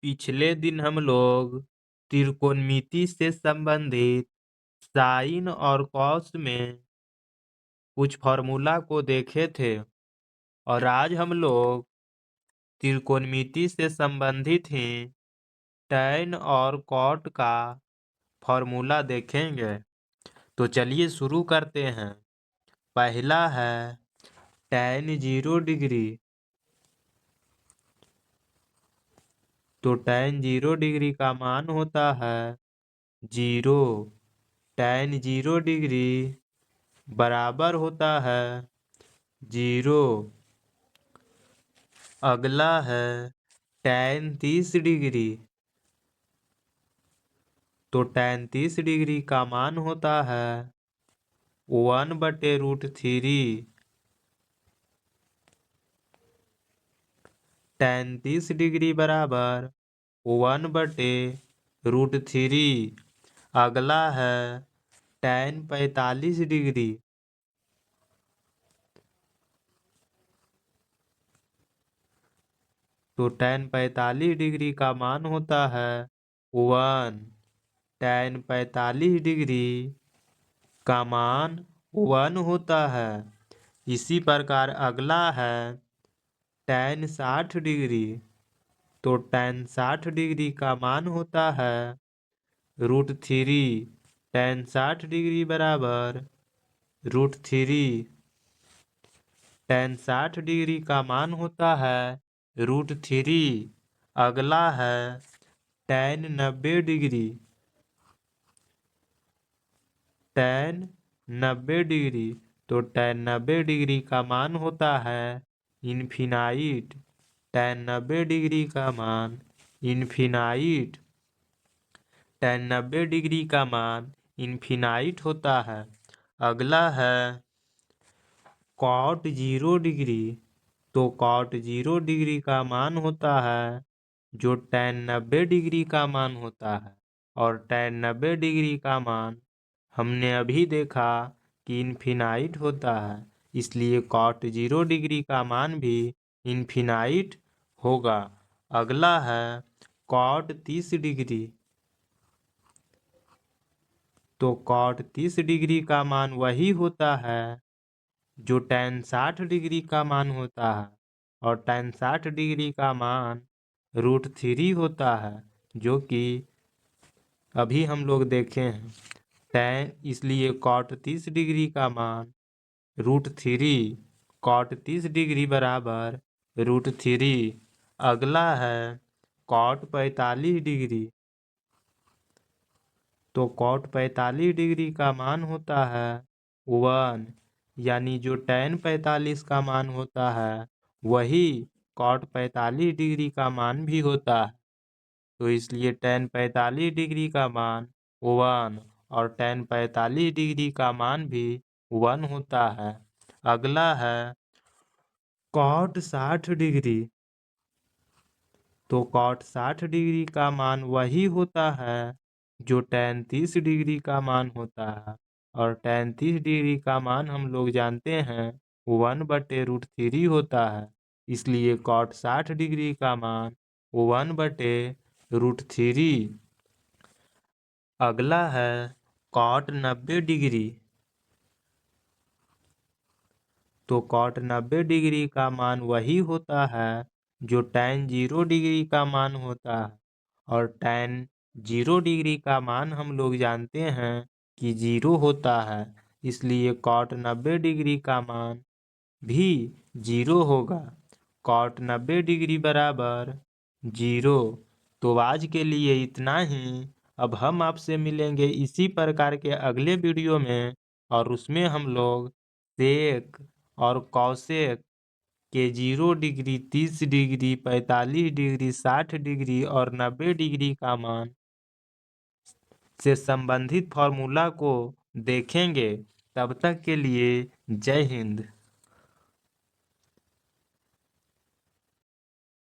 पिछले दिन हम लोग त्रिकोणमिति से संबंधित साइन और कॉस में कुछ फॉर्मूला को देखे थे और आज हम लोग त्रिकोणमिति से संबंधित ही टैन और कॉट का फॉर्मूला देखेंगे। तो चलिए शुरू करते हैं। पहला है टैन 0 डिग्री। तो टैन 0 डिग्री का मान होता है 0। टैन 0 डिग्री बराबर होता है 0। अगला है टैन 30 डिग्री। तो टैन 30 डिग्री का मान होता है 1/√3। टैन 30 डिग्री बराबर 1/√3। अगला है टैन 45 डिग्री। तो टैन 45 डिग्री का मान होता है 1। टैन 45 डिग्री का मान 1 होता है। इसी प्रकार अगला है टैन 60 डिग्री। तो टैन 60 डिग्री का मान होता है √3। टैन 60 डिग्री बराबर √3। टैन 60 डिग्री का मान होता है √3। अगला है टैन 90 डिग्री। Tan 90 degree. तो टैन 90 डिग्री का मान होता है इन्फिनाइट। टैन 90 डिग्री का मान इन्फिनाइट। टैन 90 डिग्री का मान इन्फिनाइट होता है। अगला है कॉट 0 डिग्री। तो कॉट 0 डिग्री का मान होता है जो टैन 90 डिग्री का मान होता है। और टैन 90 डिग्री का मान हमने अभी देखा कि इन्फिनाइट होता है, इसलिए कॉट 0 डिग्री का मान भी इन्फिनाइट होगा। अगला है कॉट 30 डिग्री। तो कॉट 30 डिग्री का मान वही होता है जो टैन 60 डिग्री का मान होता है। और टैन 60 डिग्री का मान √3 होता है, जो कि अभी हम लोग देखे हैं। टैन इसलिए कॉट 30 डिग्री का मान √3। कॉट 30 डिग्री बराबर √3। अगला है कॉट 45 डिग्री। तो कॉट 45 डिग्री का मान होता है 1। यानी जो टैन 45 का मान होता है वही कॉट 45 डिग्री का मान भी होता है। तो इसलिए टैन 45 डिग्री का मान 1 और टैन 45 डिग्री का मान भी 1 होता है। अगला है कॉट 60 डिग्री। तो कॉट 60 डिग्री का मान वही होता है जो टैन 30 डिग्री का मान होता है। और टैन 30 डिग्री का मान हम लोग जानते हैं 1/√3 होता है। इसलिए कॉट 60 डिग्री का मान 1/√3। अगला है कॉट 90 डिग्री। तो कॉट 90 डिग्री का मान वही होता है जो टैन 0 डिग्री का मान होता है। और टैन 0 डिग्री का मान हम लोग जानते हैं कि 0 होता है, इसलिए कॉट 90 डिग्री का मान भी 0 होगा। कॉट 90 डिग्री बराबर 0। तो आज के लिए इतना ही। अब हम आपसे मिलेंगे इसी प्रकार के अगले वीडियो में, और उसमें हम लोग सेक और कौसेक के 0 डिग्री, 30 डिग्री, 45 डिग्री, 60 डिग्री और 90 डिग्री का मान से संबंधित फॉर्मूला को देखेंगे। तब तक के लिए जय हिंद।